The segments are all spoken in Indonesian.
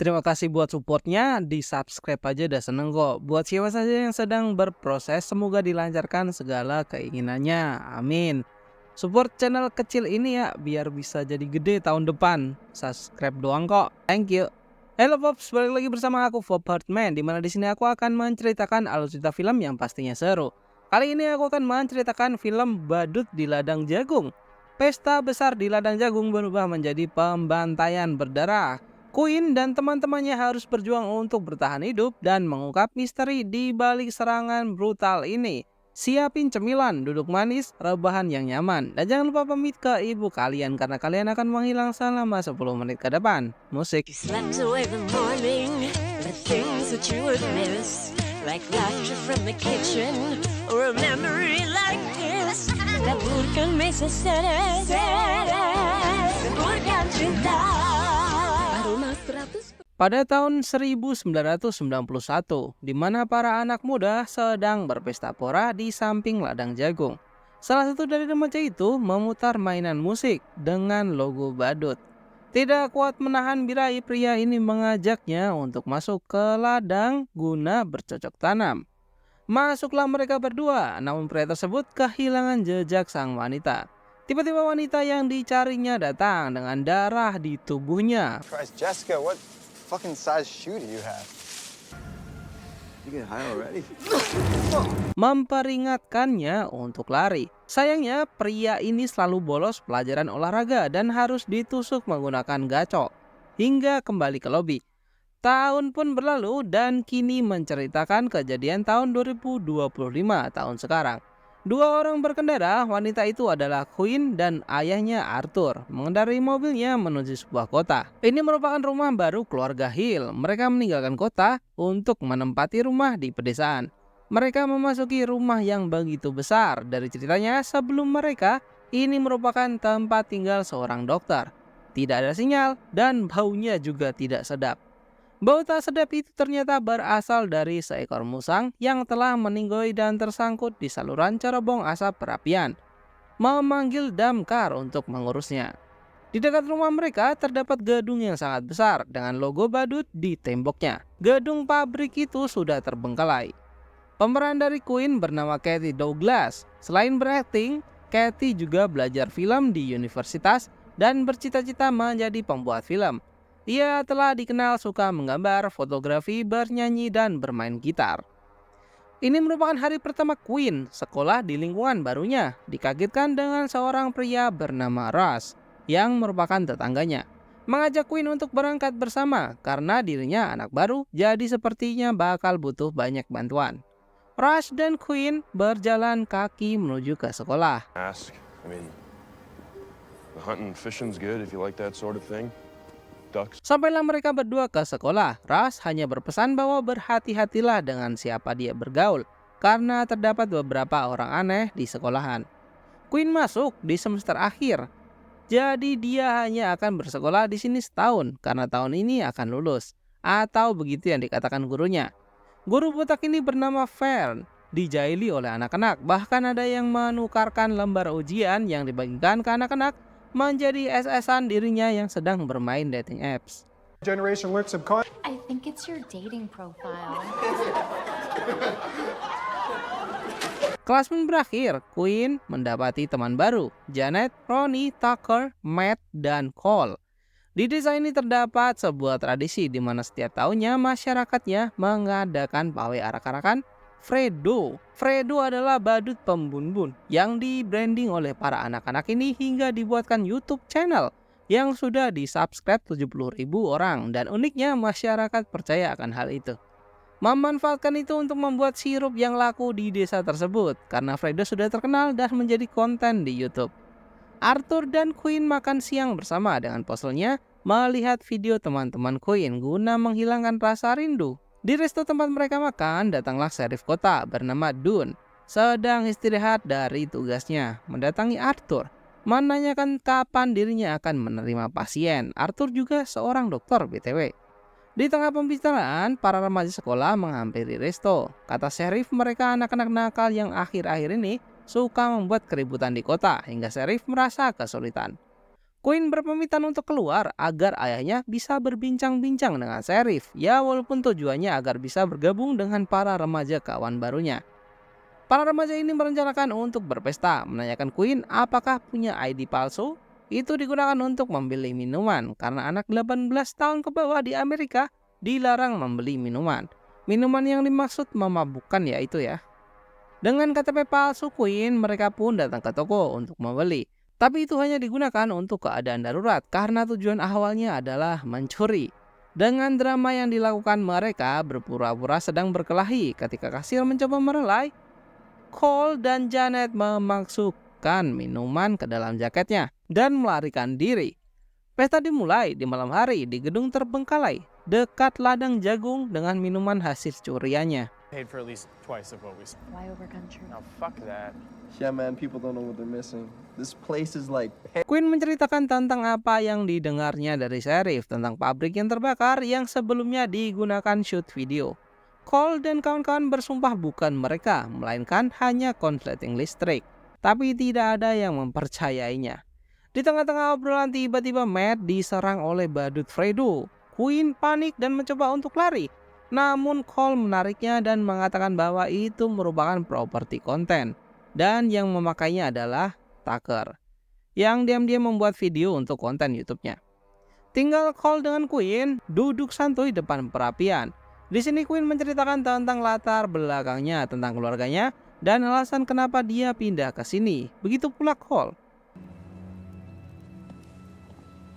Terima kasih buat supportnya, di subscribe aja udah seneng kok. Buat siapa saja yang sedang berproses, semoga dilancarkan segala keinginannya, amin. Support channel kecil ini ya, biar bisa jadi gede tahun depan. Subscribe doang kok, thank you. Halo Pops, balik lagi bersama aku Pop Hartman, dimana di sini aku akan menceritakan alur cerita film yang pastinya seru. Kali ini aku akan menceritakan film Badut di Ladang Jagung. Pesta besar di Ladang Jagung berubah menjadi pembantaian berdarah. Queen dan teman-temannya harus berjuang untuk bertahan hidup dan mengungkap misteri di balik serangan brutal ini. Siapin cemilan, duduk manis, rebahan yang nyaman. Dan jangan lupa pamit ke ibu kalian karena kalian akan menghilang selama 10 menit ke depan. Musik. You slept away the morning, the things that you would miss, like laughter from the kitchen, or a memory like this, that bukan mesa seres, bukan cinta. Aroma 100. Pada tahun 1991, di mana para anak muda sedang berpesta pora di samping ladang jagung. Salah satu dari remaja itu memutar mainan musik dengan logo badut. Tidak kuat menahan birahi, pria ini mengajaknya untuk masuk ke ladang guna bercocok tanam. Masuklah mereka berdua, namun pria tersebut kehilangan jejak sang wanita. Tiba-tiba wanita yang dicarinya datang dengan darah di tubuhnya. Christ, Jessica, what fucking size shoe do you have? You get high already? Memperingatkannya untuk lari. Sayangnya pria ini selalu bolos pelajaran olahraga dan harus ditusuk menggunakan gacok hingga kembali ke lobi. Tahun pun berlalu dan kini menceritakan kejadian tahun 2025 tahun sekarang. Dua orang berkendara, wanita itu adalah Queen dan ayahnya Arthur, mengendarai mobilnya menuju sebuah kota. Ini merupakan rumah baru keluarga Hill. Mereka meninggalkan kota untuk menempati rumah di pedesaan. Mereka memasuki rumah yang begitu besar. Dari ceritanya, sebelum mereka, ini merupakan tempat tinggal seorang dokter. Tidak ada sinyal dan baunya juga tidak sedap. Bau tak sedap itu ternyata berasal dari seekor musang yang telah meninggoy dan tersangkut di saluran cerobong asap perapian. Memanggil damkar untuk mengurusnya. Di dekat rumah mereka terdapat gedung yang sangat besar dengan logo badut di temboknya. Gedung pabrik itu sudah terbengkalai. Pemeran dari Queen bernama Kathy Douglas. Selain berakting, Kathy juga belajar film di universitas dan bercita-cita menjadi pembuat film. Ia telah dikenal suka menggambar, fotografi, bernyanyi, dan bermain gitar. Ini merupakan hari pertama Queen sekolah di lingkungan barunya. Dikagetkan dengan seorang pria bernama Russ yang merupakan tetangganya. Mengajak Queen untuk berangkat bersama karena dirinya anak baru, jadi sepertinya bakal butuh banyak bantuan. Russ dan Queen berjalan kaki menuju ke sekolah. Ask. I mean, the hunting and fishing's good if you like that sort of thing. Ducks. Sampailah mereka berdua ke sekolah. Russ hanya berpesan bahwa berhati-hatilah dengan siapa dia bergaul, karena terdapat beberapa orang aneh di sekolahan. Queen masuk di semester akhir, jadi dia hanya akan bersekolah di sini setahun, karena tahun ini akan lulus. Atau begitu yang dikatakan gurunya. Guru botak ini bernama Fern, dijahili oleh anak-anak. Bahkan ada yang menukarkan lembar ujian yang dibagikan ke anak-anak menjadi SS-an dirinya yang sedang bermain dating apps. Generation learned some I think it's your dating profile. Kelas pun berakhir, Queen mendapati teman baru, Janet, Ronnie, Tucker, Matt, dan Cole. Di desa ini terdapat sebuah tradisi di mana setiap tahunnya masyarakatnya mengadakan pawai arak-arakan Fredo. Fredo adalah badut pembunbun yang di-branding oleh para anak-anak ini hingga dibuatkan YouTube channel yang sudah di-subscribe 70.000 orang, dan uniknya masyarakat percaya akan hal itu. Memanfaatkan itu untuk membuat sirup yang laku di desa tersebut karena Fredo sudah terkenal dan menjadi konten di YouTube. Arthur dan Queen makan siang bersama dengan poselnya melihat video teman-teman Queen guna menghilangkan rasa rindu. Di resto tempat mereka makan, datanglah sheriff kota bernama Dunn. Sedang istirahat dari tugasnya, mendatangi Arthur, menanyakan kapan dirinya akan menerima pasien. Arthur juga seorang dokter BTW. Di tengah pembicaraan, para remaja sekolah menghampiri resto. Kata sheriff, mereka anak-anak nakal yang akhir-akhir ini suka membuat keributan di kota hingga sheriff merasa kesulitan. Quinn berpamitan untuk keluar agar ayahnya bisa berbincang-bincang dengan Sheriff. Ya, walaupun tujuannya agar bisa bergabung dengan para remaja kawan barunya. Para remaja ini merencanakan untuk berpesta, menanyakan Quinn apakah punya ID palsu. Itu digunakan untuk membeli minuman, karena anak 18 tahun ke bawah di Amerika dilarang membeli minuman. Minuman yang dimaksud memabukkan yaitu ya. Dengan KTP palsu Quinn, mereka pun datang ke toko untuk membeli. Tapi itu hanya digunakan untuk keadaan darurat karena tujuan awalnya adalah mencuri. Dengan drama yang dilakukan, mereka berpura-pura sedang berkelahi. Ketika kasir mencoba merelai, Cole dan Janet memasukkan minuman ke dalam jaketnya dan melarikan diri. Pesta dimulai di malam hari di gedung terbengkalai dekat ladang jagung dengan minuman hasil curiannya. Paid for at least twice of what we spent. Flyover country. Now fuck that. Yeah, man, people don't know what they're missing. This place is like Quinn menceritakan tentang apa yang didengarnya dari Sheriff tentang pabrik yang terbakar yang sebelumnya digunakan shoot video. Cole dan kawan-kawan bersumpah bukan mereka, melainkan hanya konsleting listrik. Tapi tidak ada yang mempercayainya. Di tengah-tengah obrolan tiba-tiba Matt diserang oleh badut Fredo. Quinn panik dan mencoba untuk lari. Namun Cole menariknya dan mengatakan bahwa itu merupakan properti konten. Dan yang memakainya adalah Tucker, yang diam-diam membuat video untuk konten YouTube-nya. Tinggal Cole dengan Quinn duduk santuy depan perapian. Di sini Quinn menceritakan tentang latar belakangnya, tentang keluarganya, dan alasan kenapa dia pindah ke sini. Begitu pula Cole.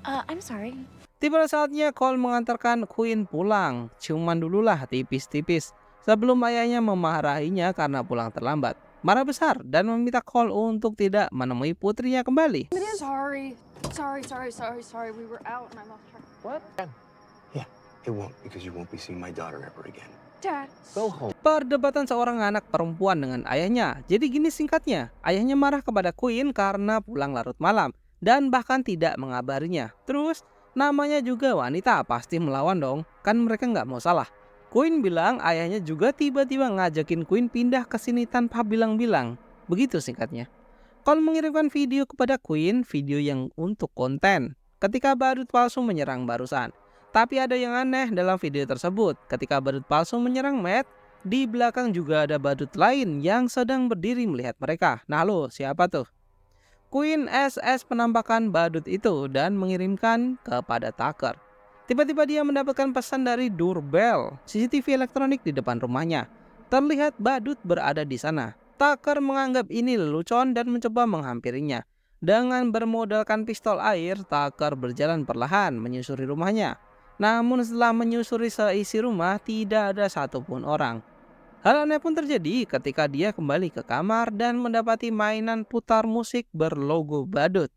I'm sorry. Tiba saatnya Cole mengantarkan Quinn pulang. Cuman dululah tipis-tipis sebelum ayahnya memarahinya karena pulang terlambat. Marah besar dan meminta Cole untuk tidak menemui putrinya kembali. Sorry. We were out and I lost track. What? Yeah, it won't because you won't be seeing my daughter ever again. Dad. Go home. Perdebatan seorang anak perempuan dengan ayahnya. Jadi gini singkatnya, ayahnya marah kepada Quinn karena pulang larut malam dan bahkan tidak mengabarinya. Terus namanya juga wanita, pasti melawan dong, kan mereka nggak mau salah. Quinn bilang ayahnya juga tiba-tiba ngajakin Quinn pindah ke sini tanpa bilang-bilang. Begitu singkatnya. Cole mengirimkan video kepada Quinn, video yang untuk konten, ketika badut palsu menyerang barusan. Tapi ada yang aneh dalam video tersebut. Ketika badut palsu menyerang Matt, di belakang juga ada badut lain yang sedang berdiri melihat mereka. Nah lo, siapa tuh? Quinn SS penampakan badut itu dan mengirimkan kepada Tucker. Tiba-tiba dia mendapatkan pesan dari doorbell CCTV elektronik di depan rumahnya. Terlihat badut berada di sana. Tucker menganggap ini lelucon dan mencoba menghampirinya. Dengan bermodalkan pistol air, Tucker berjalan perlahan menyusuri rumahnya. Namun setelah menyusuri seisi rumah, tidak ada satupun orang. Hal aneh pun terjadi ketika dia kembali ke kamar dan mendapati mainan putar musik berlogo badut.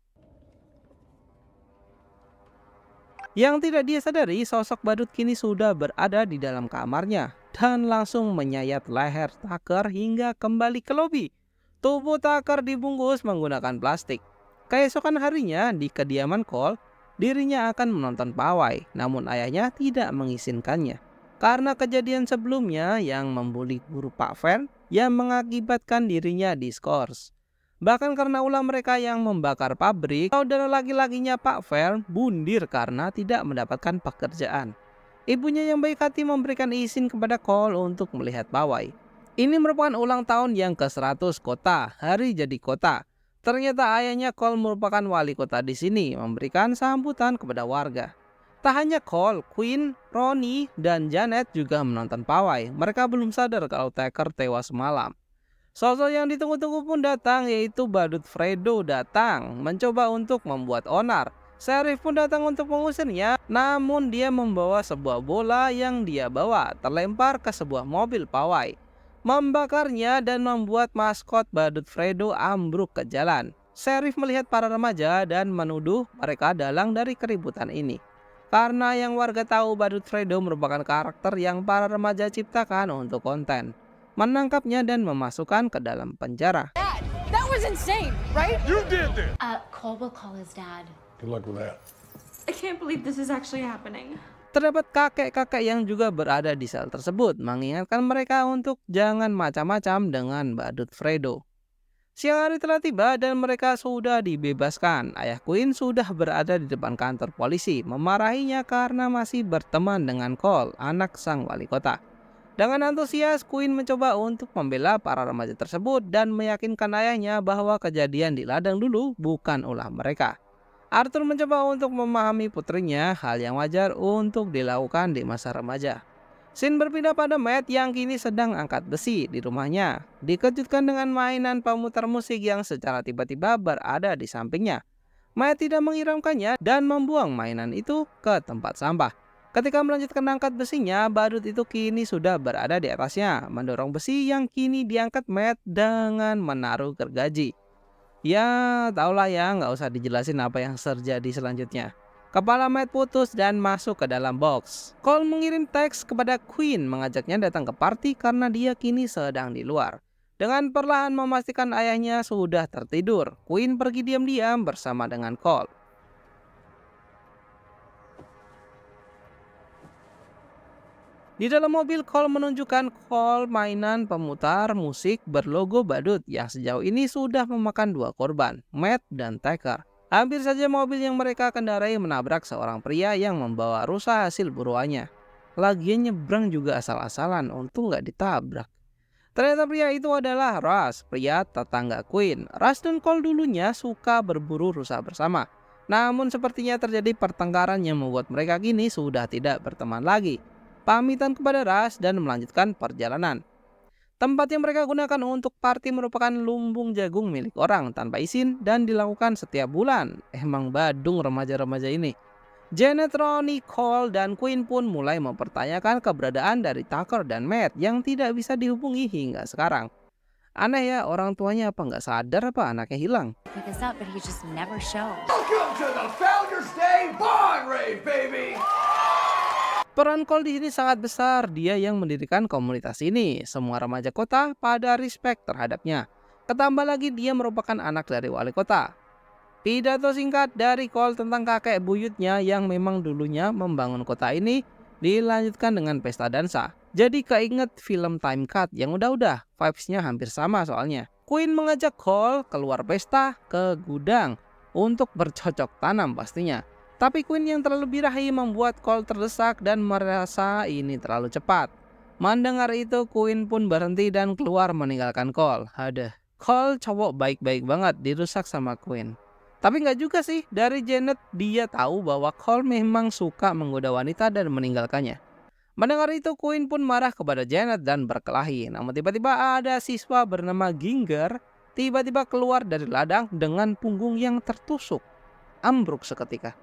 Yang tidak dia sadari, sosok badut kini sudah berada di dalam kamarnya dan langsung menyayat leher Tucker hingga kembali ke lobi. Tubuh Tucker dibungkus menggunakan plastik. Keesokan harinya di kediaman Cole, dirinya akan menonton pawai, namun ayahnya tidak mengizinkannya. Karena kejadian sebelumnya yang membuli guru Pak Fern yang mengakibatkan dirinya diskors. Bahkan karena ulah mereka yang membakar pabrik, saudara laki-lakinya Pak Fern bundir karena tidak mendapatkan pekerjaan. Ibunya yang baik hati memberikan izin kepada Cole untuk melihat pawai. Ini merupakan ulang tahun yang ke-100 kota, hari jadi kota. Ternyata ayahnya Cole merupakan wali kota di sini, memberikan sambutan kepada warga. Tak hanya Cole, Quinn, Ronnie, dan Janet juga menonton pawai. Mereka belum sadar kalau Tucker tewas semalam. Sosok yang ditunggu-tunggu pun datang, yaitu badut Fredo datang mencoba untuk membuat onar. Sheriff pun datang untuk mengusirnya, namun dia membawa sebuah bola yang dia bawa terlempar ke sebuah mobil pawai, membakarnya dan membuat maskot badut Fredo ambruk ke jalan. Sheriff melihat para remaja dan menuduh mereka dalang dari keributan ini. Karena yang warga tahu badut Fredo merupakan karakter yang para remaja ciptakan untuk konten. Menangkapnya dan memasukkan ke dalam penjara. That was insane, right? Cole will call his dad. Good luck with that. I can't believe this is actually happening. Terdapat kakek-kakek yang juga berada di sel tersebut, mengingatkan mereka untuk jangan macam-macam dengan badut Fredo. Siang hari telah tiba dan mereka sudah dibebaskan. Ayah Queen sudah berada di depan kantor polisi, memarahinya karena masih berteman dengan Cole, anak sang wali kota. Dengan antusias, Queen mencoba untuk membela para remaja tersebut dan meyakinkan ayahnya bahwa kejadian di ladang dulu bukan ulah mereka. Arthur mencoba untuk memahami putrinya, hal yang wajar untuk dilakukan di masa remaja. Scene berpindah pada Matt yang kini sedang angkat besi di rumahnya. Dikejutkan dengan mainan pemutar musik yang secara tiba-tiba berada di sampingnya. Matt tidak mengiramkannya dan membuang mainan itu ke tempat sampah. Ketika melanjutkan angkat besinya, badut itu kini sudah berada di atasnya, mendorong besi yang kini diangkat Matt dengan menaruh gergaji. Ya, taulah ya, nggak usah dijelasin apa yang terjadi selanjutnya. Kepala Matt putus dan masuk ke dalam box. Cole mengirim teks kepada Queen mengajaknya datang ke party karena dia kini sedang di luar. Dengan perlahan memastikan ayahnya sudah tertidur, Queen pergi diam-diam bersama dengan Cole. Di dalam mobil, Cole menunjukkan Cole mainan pemutar musik berlogo badut yang sejauh ini sudah memakan 2 korban, Matt dan Tucker. Hampir saja mobil yang mereka kendarai menabrak seorang pria yang membawa rusa hasil buruannya. Lagian nyebrang juga asal-asalan, untung nggak ditabrak. Ternyata pria itu adalah Russ, pria tetangga Queen. Russ dan Cole dulunya suka berburu rusa bersama. Namun sepertinya terjadi pertengkaran yang membuat mereka kini sudah tidak berteman lagi. Pamitan kepada Russ dan melanjutkan perjalanan. Tempat yang mereka gunakan untuk party merupakan lumbung jagung milik orang tanpa izin dan dilakukan setiap bulan. Emang badung remaja-remaja ini. Janet, Ronnie, Cole, dan Queen pun mulai mempertanyakan keberadaan dari Tucker dan Matt yang tidak bisa dihubungi hingga sekarang. Aneh ya, orang tuanya apa nggak sadar apa anaknya hilang. Pick us up, but he just never shows. Peran Cole di sini sangat besar. Dia yang mendirikan komunitas ini. Semua remaja kota pada respect terhadapnya. Ketambah lagi dia merupakan anak dari wali kota. Pidato singkat dari Cole tentang kakek buyutnya yang memang dulunya membangun kota ini dilanjutkan dengan pesta dansa. Jadi keinget film Time Cut yang udah-udah, vibes-nya hampir sama soalnya. Queen mengajak Cole keluar pesta ke gudang untuk bercocok tanam pastinya. Tapi Queen yang terlalu birahi membuat Cole terdesak dan merasa ini terlalu cepat. Mendengar itu, Queen pun berhenti dan keluar meninggalkan Cole. Aduh, Cole cowok baik-baik banget dirusak sama Queen. Tapi nggak juga sih, dari Janet dia tahu bahwa Cole memang suka menggoda wanita dan meninggalkannya. Mendengar itu, Queen pun marah kepada Janet dan berkelahi. Namun tiba-tiba ada siswa bernama Ginger tiba-tiba keluar dari ladang dengan punggung yang tertusuk. Ambruk seketika.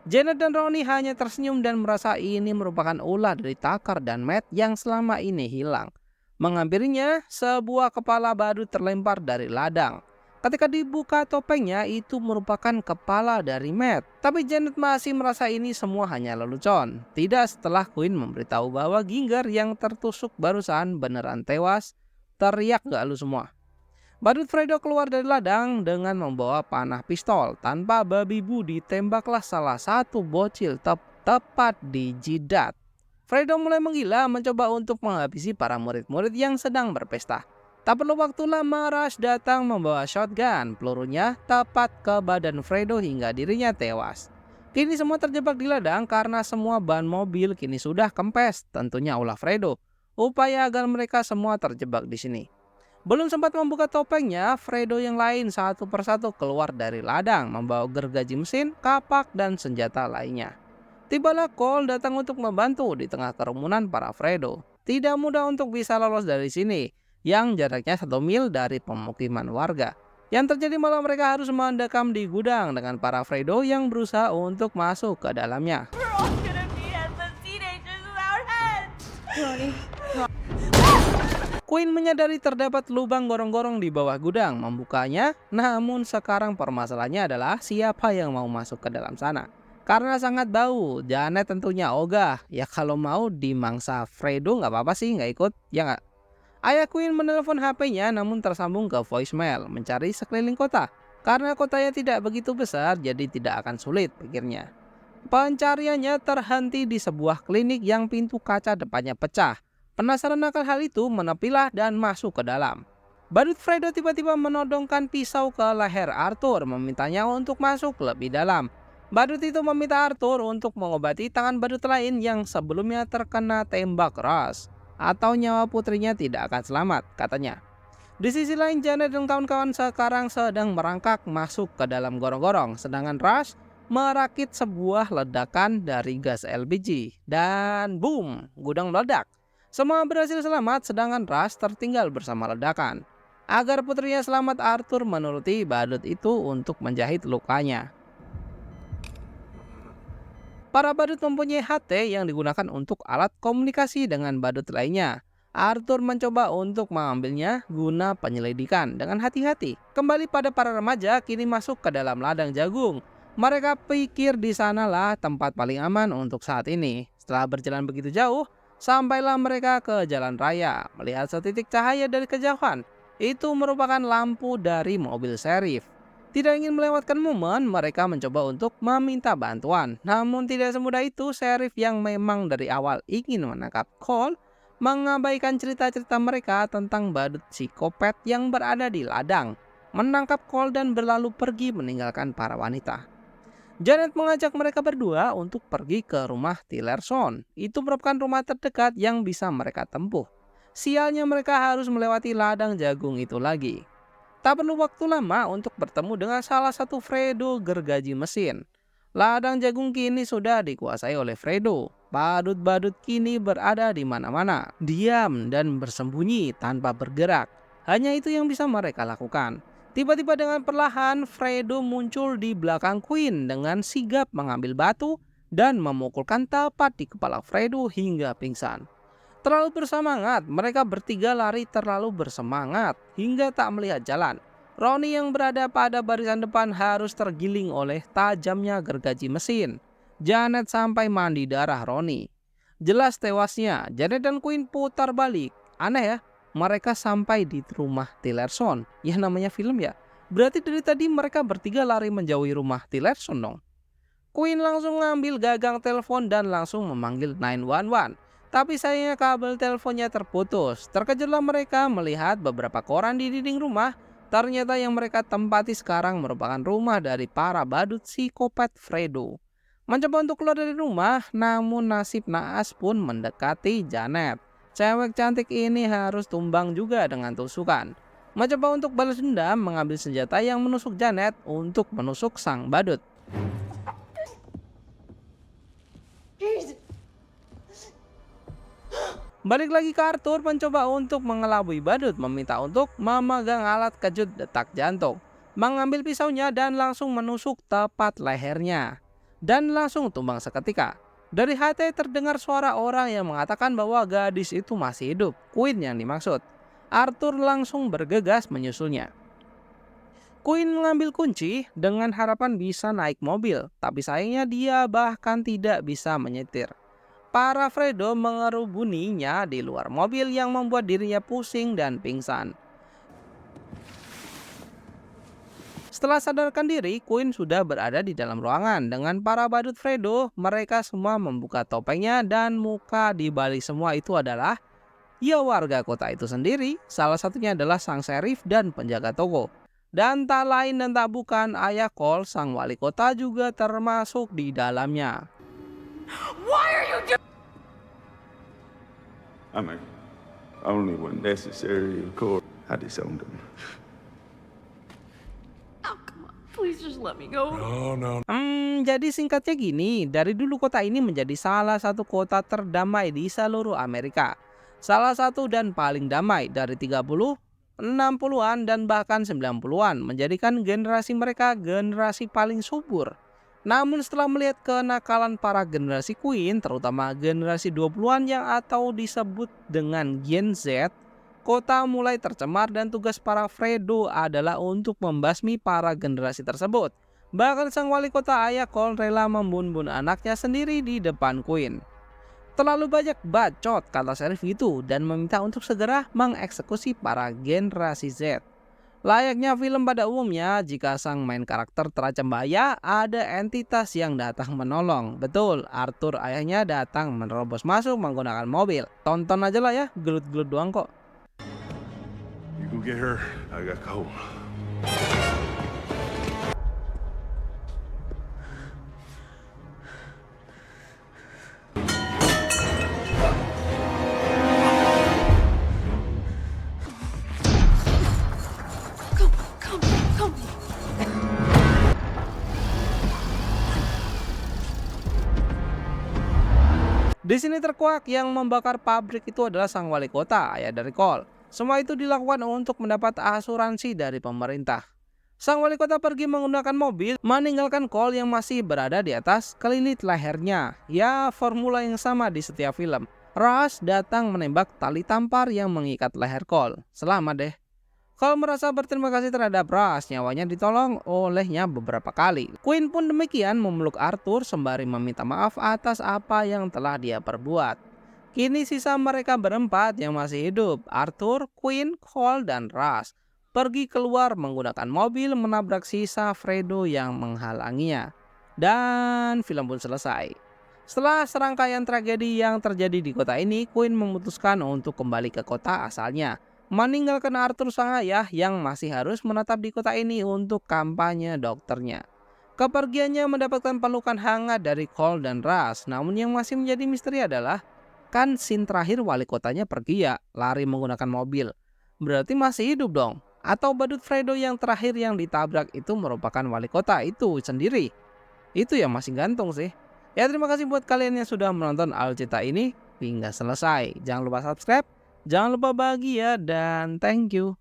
Janet dan Ronnie hanya tersenyum dan merasa ini merupakan ulah dari Tucker dan Matt yang selama ini hilang. Menghampirinya, sebuah kepala badut terlempar dari ladang. Ketika dibuka topengnya, itu merupakan kepala dari Matt. Tapi Janet masih merasa ini semua hanya lelucon. Tidak setelah Queen memberitahu bahwa Ginger yang tertusuk barusan beneran tewas. Teriak gak lu semua? Badut Fredo keluar dari ladang dengan membawa panah pistol. Tanpa babi bu ditembaklah salah satu bocil tepat di jidat. Fredo mulai menggila mencoba untuk menghabisi para murid-murid yang sedang berpesta. Tak perlu waktu lama, Rush datang membawa shotgun. Pelurunya tepat ke badan Fredo hingga dirinya tewas. Kini semua terjebak di ladang karena semua ban mobil kini sudah kempes. Tentunya ulah Fredo. Upaya agar mereka semua terjebak di sini. Belum sempat membuka topengnya, Fredo yang lain satu persatu keluar dari ladang membawa gergaji mesin, kapak, dan senjata lainnya. Tibalah Cole datang untuk membantu di tengah kerumunan para Fredo. Tidak mudah untuk bisa lolos dari sini, yang jaraknya 1 mil dari pemukiman warga. Yang terjadi malah mereka harus mendekam di gudang dengan para Fredo yang berusaha untuk masuk ke dalamnya. We're all gonna be endless teenagers without heads. Queen menyadari terdapat lubang gorong-gorong di bawah gudang, membukanya. Namun sekarang permasalahannya adalah siapa yang mau masuk ke dalam sana. Karena sangat bau, Janet tentunya ogah. Ya kalau mau dimangsa Fredo nggak apa-apa sih, nggak ikut, ya nggak? Ayah Queen menelpon HP-nya namun tersambung ke voicemail, mencari sekeliling kota. Karena kotanya tidak begitu besar, jadi tidak akan sulit, pikirnya. Pencariannya terhenti di sebuah klinik yang pintu kaca depannya pecah. Penasaran akan hal itu, menepilah dan masuk ke dalam. Badut Fredo tiba-tiba menodongkan pisau ke leher Arthur, memintanya untuk masuk lebih dalam. Badut itu meminta Arthur untuk mengobati tangan badut lain yang sebelumnya terkena tembak keras, atau nyawa putrinya tidak akan selamat, katanya. Di sisi lain, Janet dan kawan-kawan sekarang sedang merangkak masuk ke dalam gorong-gorong, sedangkan Rush merakit sebuah ledakan dari gas LPG. Dan boom, gudang meledak. Semua berhasil selamat, sedangkan Rush tertinggal bersama ledakan. Agar putrinya selamat, Arthur menuruti badut itu untuk menjahit lukanya. Para badut mempunyai HT yang digunakan untuk alat komunikasi dengan badut lainnya. Arthur mencoba untuk mengambilnya guna penyelidikan dengan hati-hati. Kembali pada para remaja kini masuk ke dalam ladang jagung. Mereka pikir di sanalah tempat paling aman untuk saat ini. Setelah berjalan begitu jauh, sampailah mereka ke jalan raya. Melihat setitik cahaya dari kejauhan, itu merupakan lampu dari mobil sheriff. Tidak ingin melewatkan momen, mereka mencoba untuk meminta bantuan. Namun tidak semudah itu, sheriff yang memang dari awal ingin menangkap Cole mengabaikan cerita-cerita mereka tentang badut psikopat yang berada di ladang, menangkap Cole dan berlalu pergi meninggalkan para wanita. Janet mengajak mereka berdua untuk pergi ke rumah Tillerson. Itu merupakan rumah terdekat yang bisa mereka tempuh. Sialnya mereka harus melewati ladang jagung itu lagi. Tak perlu waktu lama untuk bertemu dengan salah satu Fredo gergaji mesin. Ladang jagung kini sudah dikuasai oleh Fredo. Badut-badut kini berada di mana-mana, diam dan bersembunyi tanpa bergerak. Hanya itu yang bisa mereka lakukan. Tiba-tiba dengan perlahan, Fredo muncul di belakang Queen dengan sigap mengambil batu dan memukulkan tepat di kepala Fredo hingga pingsan. Terlalu bersemangat, mereka bertiga lari terlalu bersemangat hingga tak melihat jalan. Ronnie yang berada pada barisan depan harus tergiling oleh tajamnya gergaji mesin. Janet sampai mandi darah Ronnie. Jelas tewasnya, Janet dan Queen putar balik. Aneh ya, mereka sampai di rumah Tillerson. Ya namanya film ya. Berarti dari tadi mereka bertiga lari menjauhi rumah Tillerson dong. Queen langsung ngambil gagang telepon dan langsung memanggil 911. Tapi sayangnya kabel teleponnya terputus. Terkejutlah mereka melihat beberapa koran di dinding rumah. Ternyata yang mereka tempati sekarang merupakan rumah dari para badut psikopat Fredo. Mencoba untuk keluar dari rumah, namun nasib naas pun mendekati Janet. Cewek cantik ini harus tumbang juga dengan tusukan. Mencoba untuk balas dendam, mengambil senjata yang menusuk Janet untuk menusuk sang badut. Balik lagi ke Arthur mencoba untuk mengelabui badut, meminta untuk memegang alat kejut detak jantung, mengambil pisaunya dan langsung menusuk tepat lehernya, dan langsung tumbang seketika. Dari HT terdengar suara orang yang mengatakan bahwa gadis itu masih hidup, Queen yang dimaksud. Arthur langsung bergegas menyusulnya. Queen mengambil kunci dengan harapan bisa naik mobil, tapi sayangnya dia bahkan tidak bisa menyetir. Para Fredo mengerubuninya di luar mobil yang membuat dirinya pusing dan pingsan. Setelah sadarkan diri, Queen sudah berada di dalam ruangan dengan para badut Fredo. Mereka semua membuka topengnya dan muka di balik semua itu adalah ya warga kota itu sendiri. Salah satunya adalah sang sheriff dan penjaga toko. Dan tak lain dan tak bukan ayah Cole, sang wali kota juga termasuk di dalamnya. I mean, only when necessary, of course. I disowned him. Oh, come on. Please just let me go. Jadi singkatnya gini, dari dulu kota ini menjadi salah satu kota terdamai di seluruh Amerika. Salah satu dan paling damai dari 30, 60-an dan bahkan 90-an, menjadikan generasi mereka generasi paling subur. Namun setelah melihat kenakalan para generasi Queen, terutama generasi 20-an yang atau disebut dengan Gen Z, kota mulai tercemar dan tugas para Fredo adalah untuk membasmi para generasi tersebut. Bahkan sang wali kota ayah Cole rela membunuh anaknya sendiri di depan Queen. Terlalu banyak bacot, kata sheriff itu, dan meminta untuk segera mengeksekusi para generasi Z. Layaknya film pada umumnya, jika sang main karakter terancam bahaya, ada entitas yang datang menolong. Betul, Arthur ayahnya datang menerobos masuk menggunakan mobil. Tonton aja lah ya, gelut-gelut doang kok. You gonna get her. I got cold. Di sini terkuak yang membakar pabrik itu adalah sang wali kota, ayah dari Cole. Semua itu dilakukan untuk mendapat asuransi dari pemerintah. Sang wali kota pergi menggunakan mobil, meninggalkan Cole yang masih berada di atas kelilit lehernya. Ya, formula yang sama di setiap film. Rush datang menembak tali tampar yang mengikat leher Cole. Selamat deh. Cole merasa berterima kasih terhadap Rush, nyawanya ditolong olehnya beberapa kali. Quinn pun demikian memeluk Arthur sembari meminta maaf atas apa yang telah dia perbuat. Kini sisa mereka berempat yang masih hidup, Arthur, Quinn, Cole, dan Rush, pergi keluar menggunakan mobil menabrak sisa Fredo yang menghalanginya. Dan film pun selesai. Setelah serangkaian tragedi yang terjadi di kota ini, Quinn memutuskan untuk kembali ke kota asalnya, meninggalkan Arthur sang ayah yang masih harus menetap di kota ini untuk kampanye dokternya. Kepergiannya mendapatkan pelukan hangat dari Cole dan Rush, namun yang masih menjadi misteri adalah, kan scene terakhir wali kotanya pergi ya, lari menggunakan mobil. Berarti masih hidup dong? Atau badut Fredo yang terakhir yang ditabrak itu merupakan wali kota itu sendiri? Itu yang masih gantung sih. Ya, terima kasih buat kalian yang sudah menonton alur cerita ini hingga selesai. Jangan lupa subscribe, jangan lupa bahagia, dan thank you.